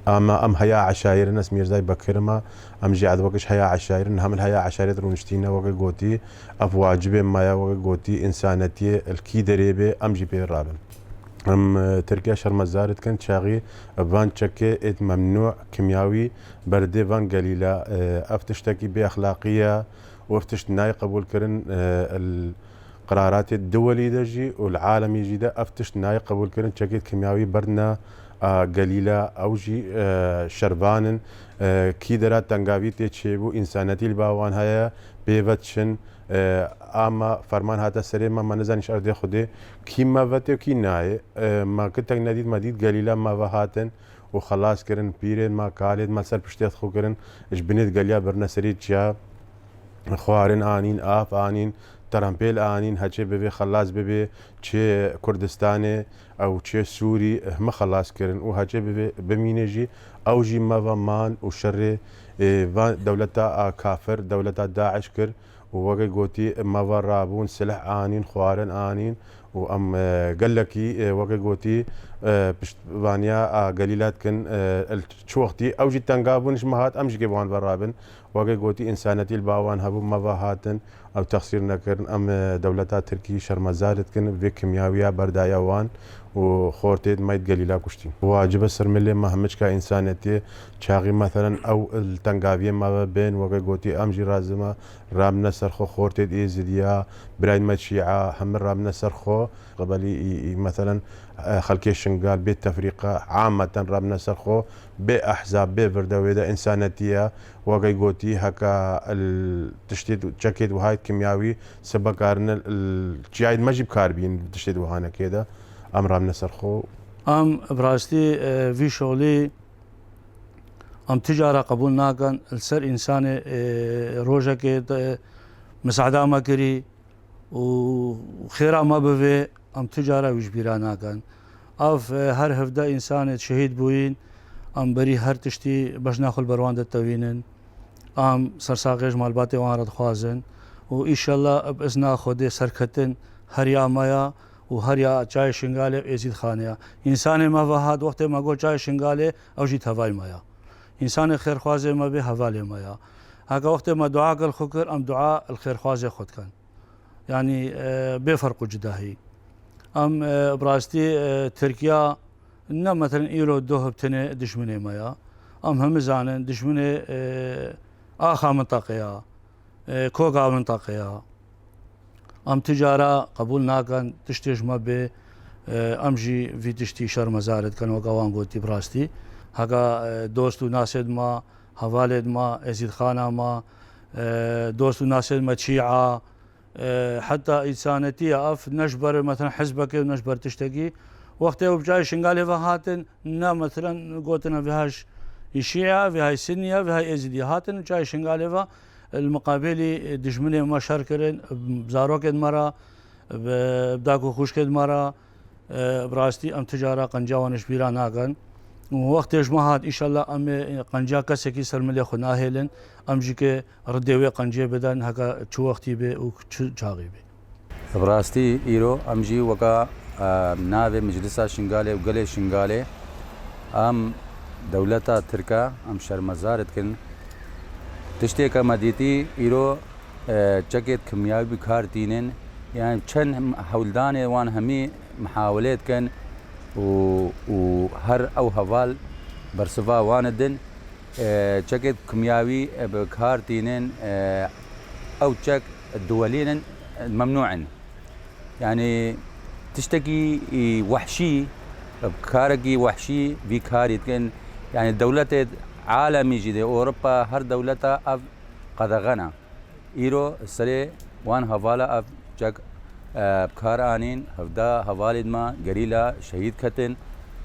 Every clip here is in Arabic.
اما ام هيا عشاير ناس ميرزاي بكرما ام جي وقش هيا عشاير هم الهيا عشاير رونشتينا وقا قوتي اف واجب ما وقا قوتي انسانتي الكي دريبه ام جي بي رابن ام تركيا شرم زارت كانت شاغي فان تشكي ممنوع كيميائي بردي فان قليله افتشتكي باخلاقيه وافتشت ناي قبول كرن القرارات الدولي دجي والعالمي جدا افتشت ناي قبول كرن تشكي كيميائي بردنا قليله اوجي شربانن كي درات تنقابي تشيبو انسانتي الباوان هيا بيفتشن اما فرمان هذا سري ما نزانش ارضي خدي كي ما فاتي وكي ناي ما كنت نديد مديد قليلا ما فهاتن وخلاص كرن بيرن ما قالد ما سر بشتيت خو كرن اش بنيت قليا برنا سري جا خوارن انين اف انين ترامبيل انين هاتشي ببي خلاص ببي تشي كردستاني او تشي سوري ما خلاص كرن وهاتشي ببي بمينجي او جي ما فمان وشر دولتا كافر دولتا داعش كر ووقي قوتي ما ورابون سلاح انين خوارن انين وام قال لكي وقي قوتي بشتوانيا قليلات كن الشوختي او جي تنقابون شمهات امش جيبوان ورابن وقي قوتي انسانتي الباوان هبو ما هاتن او تقصير نكرن ام دولتا تركي شرم زارت كن في كيمياويه بردايا وان وخورتيد مايت قليلا كشتي واجب السرملي ما همش كانسانتي شاغي مثلا او التنقابيه ما بين وقي قوتي امجي رازمه رام نسر خو خورتيد ايزديا براين مشيعه هم رام نسر خو قبلي مثلا خلكي شنقال بيت تفريقه عامه رام نسر خو باحزاب بفردويدا انسانتيه وقي قوتي هكا التشتيت جاكيت وهاي كيميائي سبقارن الجايد ما جيب كاربين تشتيت وهانا كده امر نسرخو ام براستي في شغلي ام تجاره قبول ناكن السر انسان روجا كي مساعده ما كري وخيرا ما بفي ام تجاره وجبيرا ناكن اف هر هفدا انسان شهيد بوين ام بري هر تشتي باش ناخذ بروان التوينن ام سرساقج مالباتي وارد خوازن وان شاء الله باذن خودي سركتن هر يا مايا وهريا چای شنگاله ازید خانیا انسان ما وهاد وقت ما گو چای شنگاله او جیت هوای مایا انسان خیر خوازه ما به حواله مایا هاگا وقت ما دعا قال خكر ام دعاء الخير خوازه خود كان يعني بفرق جداهي ام براستي تركيا ان مثلا ايرو دوه بتنه دشمنه مايا ام هم زانن دشمنه اخا منطقه كوغا منطقه ام تجاره قبول ناكن تشتيش ما به امجي في تشتي شرم زارد كان وقوان قلتي براستي هكا دوست ناسد ما حوالد ما ازيد خانه ما دوست ناسد ما شيعه حتى انسانتي اف نجبر مثلا حزبك نجبر تشتكي وقتها وبجاي شنقالي فهاتن نا مثلا قوتنا فيهاش الشيعه في هاي سنيه في هاي ازيدي هاتن جاي شنقالي المقابلي دجمنه ما شاركرن بزاروك مرة بداكو خوشكد مرة براستي ام تجارة قنجاوانش بيرا ناقن ووقت جماعات ان شاء الله ام قنجا كسكي سرملي خنا هيلن ام جيك ردوي قنجي بدن هكا تشو وقتي بي و تشاغي بي براستي ايرو ام جي وكا ناوي مجلسا شنغالي وقلي شنغالي ام دولتا تركا ام شرمزارت كن تشتيك مديتي ايرو جاكيت كيميائي بكار تينين يعني كان حولداني وان همي محاولات كان وهر او هوال برسفا واندن جاكيت كيميائي بكار تينين او جاك الدولين ممنوعين يعني تشتكي وحشي بكاركي وحشي بكار كان يعني الدولة عالمي جدي اوروبا هر دولتا اف قدغنا ايرو سري وان هوالا اف جاك بكار انين هفدا هوالد ما غريلا شهيد كتن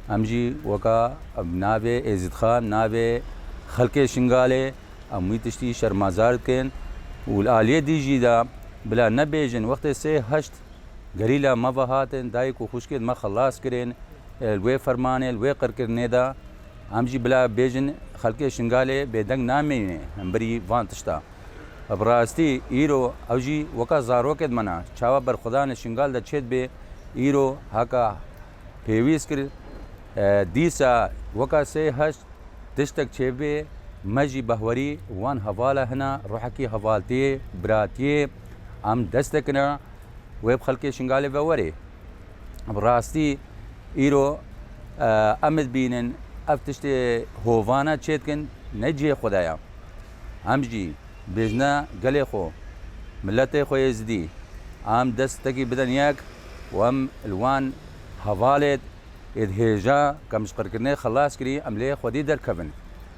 امجي وكا نابي ازيد خان نابي خلق شنغالي امي تشتي شرمازار كن والاليه دي جيدا بلا نبيجن وقت سي هشت غريلا ما فهاتن دايكو خوشكد ما خلاص كرين الوي فرمانه الوي قركرني دا امجي بلا بيجن خلقي شنغالي بيدنگ نامي همبري وان تشتا براستي ايرو اوجي وكا زاروكد منا چاوا بر خدا نے شنغال دا چيت بي ايرو هاكا پيويس كر ديسا وكا سي هش تشتك شيبي مجي بهوري وان هفالة هنا روحكي هفالتي براتي ام دستكنا ويب خلقي شنغالي بوري براستي ايرو امد بينن افتشتي هوفانا تشيتكن نجي خدايا امجي بجنا قلي خو ملتي خو يزدي ام دستكي بدن ياك وام الوان هفالت ادهيجا كمش قركني خلاص كري املي خودي دركبن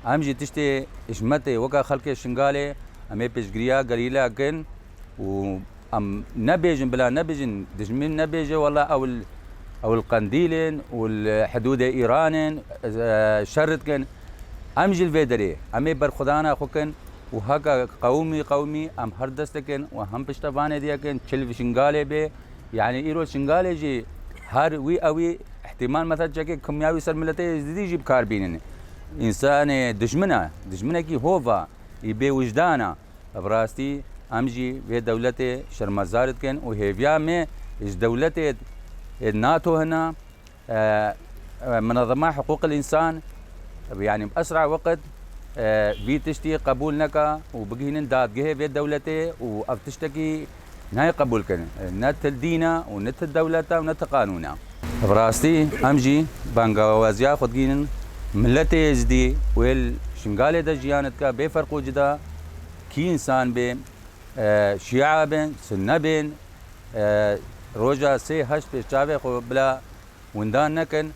امجي تشتي اشمتي وكا خلقي شنغالي امي بيشغريا قليلا كن و ام نبيجن بلا نبيجن دجمين نبيجه والله او القنديلين والحدود ايران شرتكن امجي الفيدري امي برخدانا خوكن وهكا قومي ام هردستكن وهم بشتبانه ديكن تشل شنغالي بي يعني ايرو شنغالي جي هر وي اوي احتمال مثلا جاكي كيميائي سر ملتي جديد يجيب كاربين انسان دشمنه كي هوفا يبي وجدانا براستي امجي في دولتي شرمزارت كن وهيفيا مي ايش دولتي الناتو هنا منظمات حقوق الانسان يعني باسرع وقت في تشتي قبول نكا وبقينا داد جه في دولتي وابتشتكي نهاي قبول كن نت الدينا ونت الدولة ونت قانونا براستي امجي بانغوازيا خدقين ملتي ازدي ويل شنغالي دا جيانتكا بفرق وجدا كي انسان بين شيعة بين سنة بين روجا سي هشت بيشتابه خو بلا وندان نكن